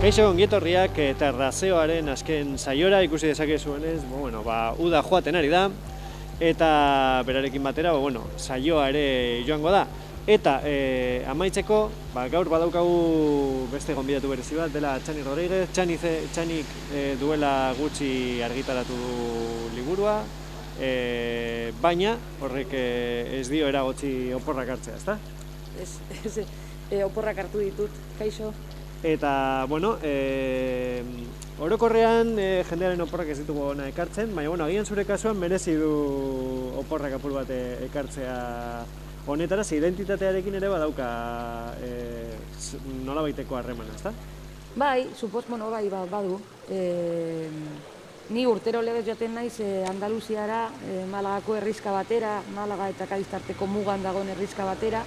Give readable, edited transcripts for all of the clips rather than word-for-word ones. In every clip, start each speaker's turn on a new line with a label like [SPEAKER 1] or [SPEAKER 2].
[SPEAKER 1] Kaixo, ongietorriak terrazeoaren azken saiora ikusi dezakezuenez, uda joaten ari da, eta berarekin batera, saioa ere joango da. Eta amaitzeko, gaur badaukagu beste gonbidatu berezi bat, dela Txani Rodríguez. Txanik duela gutxi argitaratu du liburua, baina horrek ez dio eragotzi oporrak hartzea, ezta?
[SPEAKER 2] Ez, oporrak hartu ditut, kaixo.
[SPEAKER 1] Eta, orokorrean jendearen oporrak ez ditugu ona ekartzen, baina, agian zure kasuan merezi du oporrak apur bat ekartzea honetara, ze identitatearekin ere badauka nolabaiteko harremana, ezta?
[SPEAKER 2] Bai, badu. Ni urtero legez joaten naiz Andaluziara, Malagako herrizka batera, Malaga eta Kadiz tarteko mugan dagoen herrizka batera.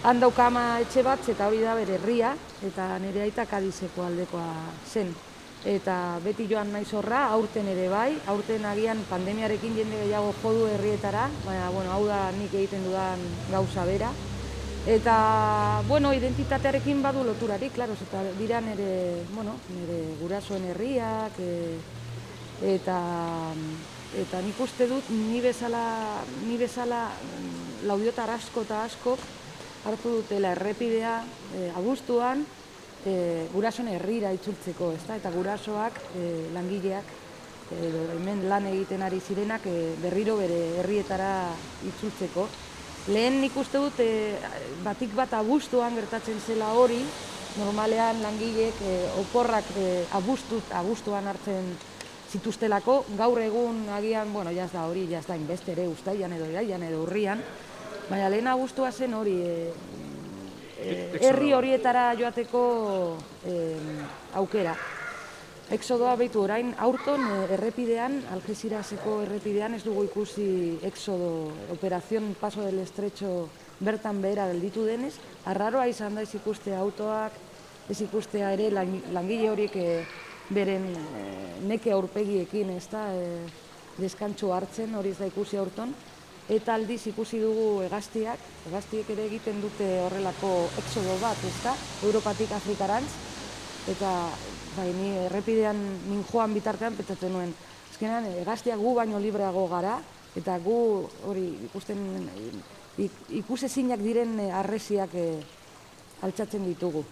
[SPEAKER 2] Han dauka ama etxe bat, eta hori da bere herria, eta nire aita Kadizeko aldekoa zen. Eta beti joan naiz horra, aurten ere bai, aurten agian pandemiarekin jende gehiago jodu herrietara, baina, hau da nik egiten dudan gauza bera. Eta, identitatearekin badu loturarik, klaro, eta dira nire gurasoen herriak, eta nik uste dut, ni bezala laudiotar asko eta asko, hartu dutela errepidea abuztuan gurasoen herrira itzultzeko, eta gurasoak, langileak, hemen lan egiten ari zirenak berriro bere herrietara itzultzeko. Lehen nik uste dut batik bat abuztuan gertatzen zela hori, normalean langileek oporrak abuztuan hartzen zituztelako, gaur egun agian, jazda hori, jazda inbeste ere ustaian edo iraian edo urrian, baina lehen abuztua zen hori, herri horietara joateko aukera. Exodoa behitu orain, aurton errepidean, Algeciras-eko errepidean ez dugu ikusi Exodo, Operación Paso del Estrecho bertan behera gelditu denez, arraroa izan da ez ikustea autoak, ez ikustea ere langile horiek beren neke aurpegiekin, deskantxo hartzen, hori ez da ikusi aurton. Eta aldiz ikusi dugu hegaztiek ere egiten dute horrelako exodo bat, Europatik Afrikarantz, eta ni errepidean ninjoan bitartean petzatzen nuen. Azkenean, hegaztiak gu baino libreago gara, eta gu hori ikusezinak diren harresiak altxatzen ditugu.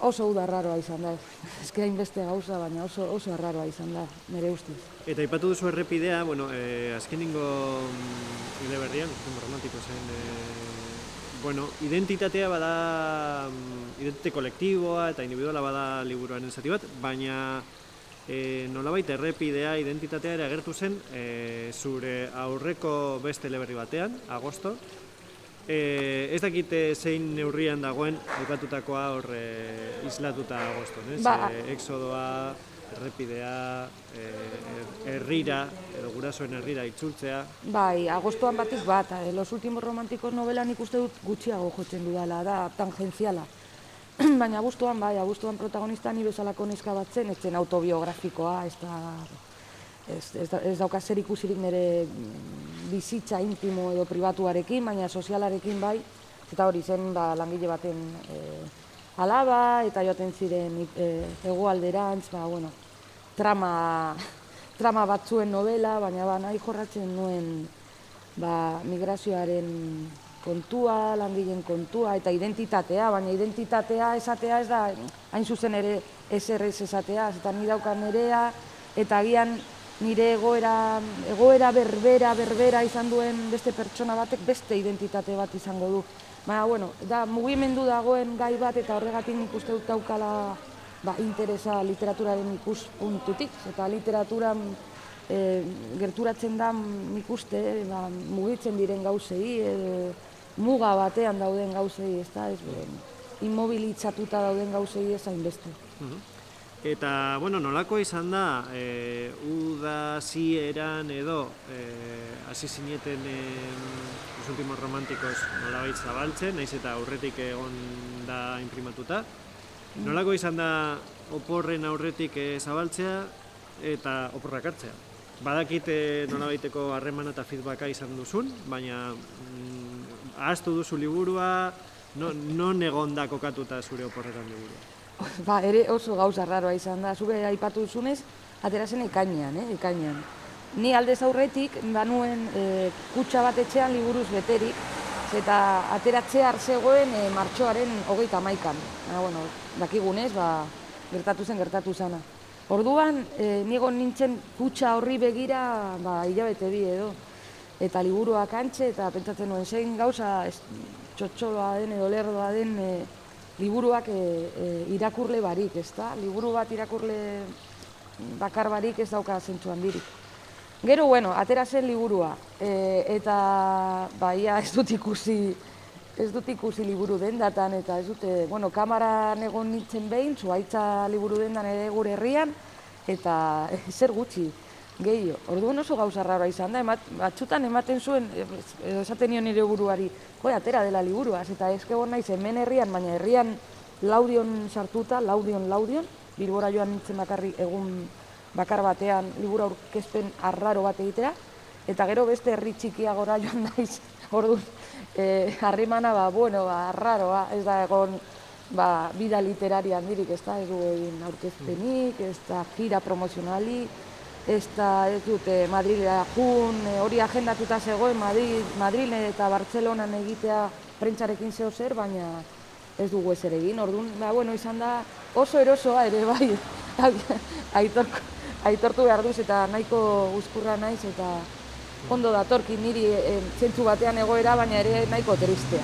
[SPEAKER 2] Oso uda arraroa izan da, ezkera inbeste gauza, baina oso arraroa izan da, nire ustez.
[SPEAKER 1] Eta aipatu duzu errepidea, azkenengo eleberrian, romantiko zen, identitatea bada, identitate kolektiboa eta individuala bada liburuaren zati bat, baina nolabait errepidea, identitatea ere agertu zen zure aurreko beste eleberri batean, Agosto. Ez dakite zein neurrian dagoen aipatutakoa hor islatuta Agoston, Exodoa, errepidea, herrira, edo gurasoen herrira itzultzea.
[SPEAKER 2] Bai, Agostoan batik bat, Los Últimos Románticos novelan ikuste dut gutxiago jotzen dudala, da tangenziala. Baina Agostoan protagonista ni bezalako neska bat zen, ez zen autobiografikoa, ez dauka zer ikusirik nire bizitza intimo edo pribatuarekin, baina sozialarekin bai, eta hori zen langile baten alaba, eta joaten ziren hegoalderantz, trama batzuen novela, baina nahi jorratzen nuen migrazioaren kontua, langileen kontua, eta identitatea, baina identitatea esatea ez da, hain zuzen ere ezer ez esatea, eta ni daukan nerea, eta agian nire egoera berbera izan duen beste pertsona batek beste identitate bat izango du. Baina, da mugimendu dagoen gai bat eta horregatik nik uste dut daukala interesa literaturaren ikuspuntutik. Eta literaturan gerturatzen da nik uste mugitzen diren gauzei, muga batean dauden gauzei, immobilitzatuta dauden gauzei ez hainbeste.
[SPEAKER 1] Eta, nolako izan da, uda zieran edo, hasi zineten Los Últimos Románticos nolabait zabaltzen, nahiz eta aurretik egon da imprimatuta. Nolako izan da oporren aurretik zabaltzea eta oporrak hartzea? Badakit nolabaiteko harremana eta feedbacka izan duzun, baina ahaztu duzu liburua, non egon da kokatuta zure oporretan liburua?
[SPEAKER 2] Ba, ere oso gauza raroa izan da. Zube aipatu duzunez, atera zen ekainean, ekainean. Ni aldez aurretik banuen kutxa bat etxean liburuz beterik, eta ateratzear zegoen martxoaren 31an. Bueno, dakigunez, gertatu zana. Orduan, nigo nintzen kutxa horri begira, hilabete bi edo, eta liburuak antxe, eta pentsatzen nuen zein gauza txotxoloa den edo lerdoa den liburuak irakurle barik, ezta? Liburu bat irakurle bakar barik ez dauka zentzu handirik. Gero, bueno, atera zen liburua, eta ia ez dut ikusi liburu dendatan, eta ez dute, bueno, kamaran egon nintzen behin, Zuhaitza liburu dendan ere gure herrian, eta zer gutxi, gehiago. Orduan oso gauza raroa izan da, batzutan ematen zuen, edo esaten nion nire buruari, atera dela liburuaz, eta ezkegon naiz hemen herrian, baina herrian Laudion sartuta, Laudion, Bilbora joan nintzen bakarrik egun bakar batean liburu aurkezpen arraro bat egitera, eta gero beste herri txikiagora joan naiz, orduan, harremana, arraroa, ez da egon bida literaria handirik, ez da, ez du egin aurkezpenik, ez da gira promozionali, ez dute Madrilera jun, hori agendatuta zegoen Madrilen eta Bartzelonan egitea prentsarekin zeo zer, baina ez dugu ezer egin. Orduan, izan da oso erosoa ere bai, aitortu behar duz eta nahiko uzkurra naiz eta ondo datorki niri zentzu batean egoera, baina ere nahiko tristea.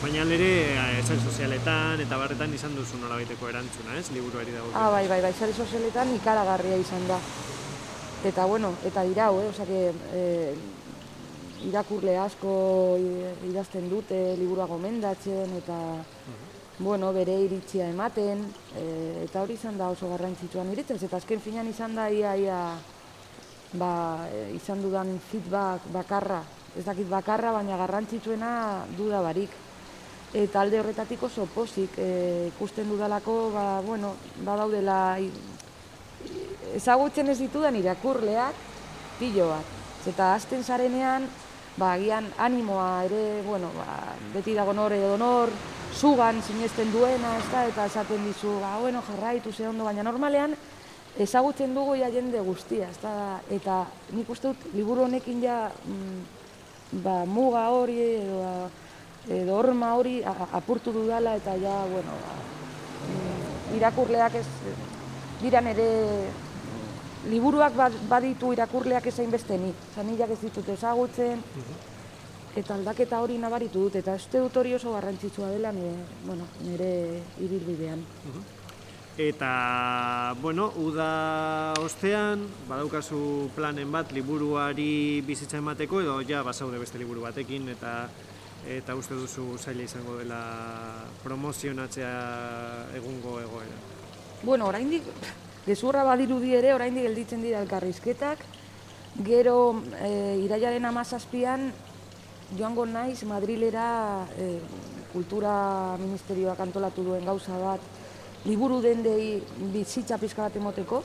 [SPEAKER 1] Baina ere, sare sozialetan eta barretan izan duzu nolabaiteko erantzuna, ez, liburuari dago?
[SPEAKER 2] Bai, sare sozialetan ikaragarria izan da. Eta, eta dirau, irakurle asko idazten dute, liburua gomendatzen, eta, bere iritzia ematen, eta hori izan da oso garrantzitsuan iritzez, eta azken finean izan da izan dudan feedback bakarra, ez dakit bakarra, baina garrantzitsuena duda barik. Eta alde horretatik oso pozik ikusten dudalako, badaudela ezagutzen ez ditudan irakurleak pilo bat. Eta hasten zarenean, agian animoa ere, beti dago nor edo nor, zugan sinesten duena, eta esaten dizu, jarraitu ze ondo, baina normalean ezagutzen dugu jende guztia, eta nik uste dut liburu honekin muga hori edo horma hori apurtu dudala, eta irakurleak ez diran ere liburuak baditu irakurleak ezain beste nik. Zanilak ez ditut ezagutzen, eta aldaketa hori nabaritu dut, eta uste dut hori oso garrantzitsua dela nire ibilbidean.
[SPEAKER 1] Eta, uda ostean, badaukazu planen bat liburuari bizitza emateko, edo bazaude beste liburu batekin, eta uste duzu zaila izango dela promozionatzea egungo egoera.
[SPEAKER 2] Oraindik gezurra badirudi ere, oraindik gelditzen dira elkarrizketak. Gero, irailaren 17an, joango naiz Madrilera Kultura Ministerioak antolatu duen gauza bat, liburu dendei bizitza pizka bat emoteko.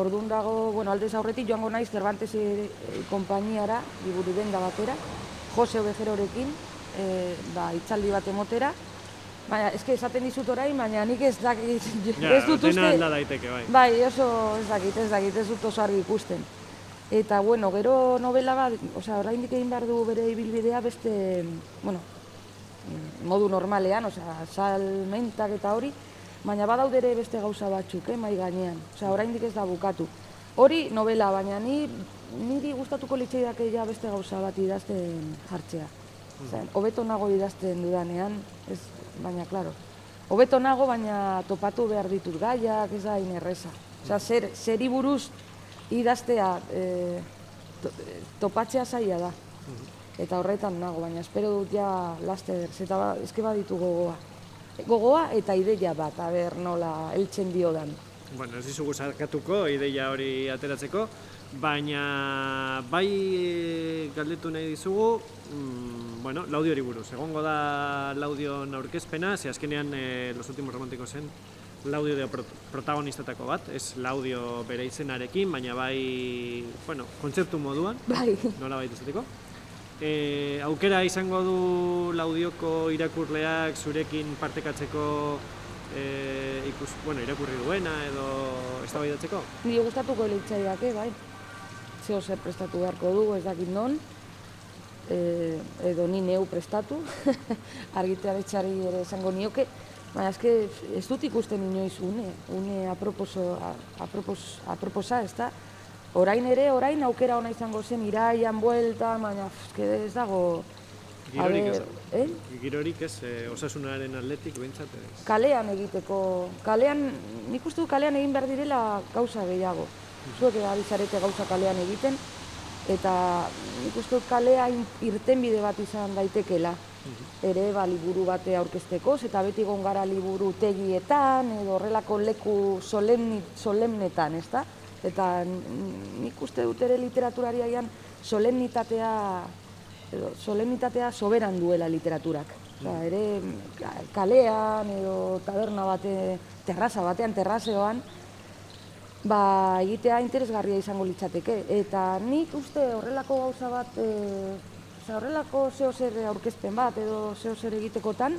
[SPEAKER 2] Orduan dago, aldez aurretik joango naiz Cervantes konpainiara, liburu denda batera, Jose Obejerorekin, hitzaldi bat emotera. Baina, esaten dizut orain, baina nik ez dakit, ez dut uste...
[SPEAKER 1] Dena alda daiteke, bai.
[SPEAKER 2] Bai, oso ez dakit, ez dut oso argi ikusten. Eta, gero novela bat, oraindik egin behar du bere ibilbidea beste, modu normalean, salmentak eta hori, baina badaude ere beste gauza batzuk, mai gainean, oraindik ez da bukatu. Hori novela, baina niri gustatuko litzaidake beste gauza bat idazten jartzea. Hobeto nago idazten dudanean, baina, klaro, hobeto nago, baina topatu behar ditut gaiak, ez da hain erreza. Zeri buruz idaztea topatzea zaila da. Eta horretan nago, baina espero dut laster, eta eske baditu gogoa. Gogoa eta ideia bat, nola heltzen diodan.
[SPEAKER 1] Ez dizugu sarkatuko ideia hori ateratzeko, baina bai galdetu nahi dizugu, Laudiori buruz. Egongo da Laudion aurkezpena, ze azkenean Los Últimos Románticos zen Laudio protagonistetako bat, ez Laudio bere izenarekin, baina bai, kontzeptu moduan, nola baita izateko. Aukera izango du Laudioko irakurleak zurekin partekatzeko irakurri duena edo eztabaidatzeko?
[SPEAKER 2] Niri gustatuko litzaiake, bai. Zeo zer prestatu beharko dugu, ez dakit non, edo ni neu prestatu, argitaletxeari ere esango nioke, baina eske ez dut ikusten inoiz une aproposa, ez da? Orain aukera ona izango zen iraian buelta, baina ez dago...
[SPEAKER 1] Girorik ez dago. Girorik ez, osasunaren atletik behintzat ez.
[SPEAKER 2] Kalean egiteko, nik uste du kalean egin behar direla gauza gehiago. Zuek abizarete gauza kalean egiten, eta nik uste dut kalea irtenbide bat izan daitekela. Ere, liburu bate aurkezteko, eta beti egon gara liburu tegietan, edo horrelako leku solemnetan, ez da? Eta nik uste dut ere literaturarian solemnitatea soberan duela literaturak. Ere, kalean edo taberna bate, terraseoan, egitea interesgarria izango litzateke. Eta nik uste horrelako gauza bat, horrelako zeo zer aurkezpen bat edo zeo zer egitekotan,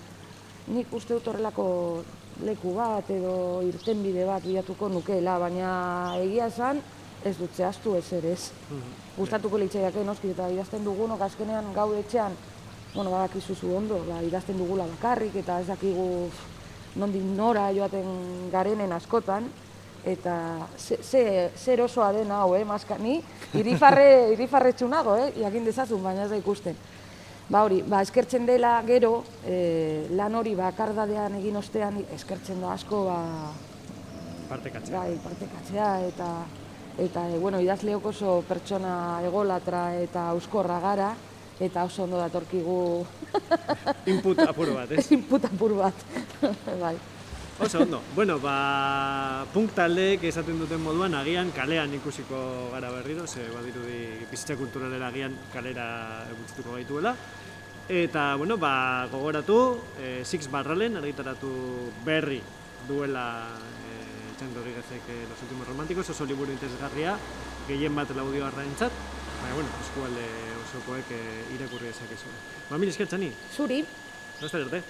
[SPEAKER 2] nik uste dut horrelako leku bat edo irtenbide bat bilatuko nukeela, baina egia esan ez dut zehaztu ez ere ez. Gustatuko litzaiake noski eta idazten dugunok azkenean gau etxean, badakizu zu ondo, idazten dugula bakarrik eta ez dakigu nondik nora joaten garenen askotan, eta zer osoa den hau, maskani, irifarretxu nago, jakin dezazun, baina ez da ikusten. Eskertzen dela gero, lan hori bakardadean egin ostean, eskertzen da asko, partekatzea, eta idazleok oso pertsona egolatra eta euskorra gara, eta oso ondo datorkigu...
[SPEAKER 1] Input apur bat, ez?
[SPEAKER 2] Input apur bat, bai.
[SPEAKER 1] Oso ondo. Punk taldeek esaten duten moduan, agian kalean ikusiko gara berriro, ze badirudi bizitza kulturalera agian kalera bultzituko gaituela. Eta, gogoratu, Six Barralen argitaratu berri duela Txan Rodríguezek Los Últimos Románticos, oso liburu interesgarria, gehien bat laudio arraentzat, baina, eskualde osokoek irakurri dezakezu. Mil esker, Txani.
[SPEAKER 2] Zuri.
[SPEAKER 1] Laster arte.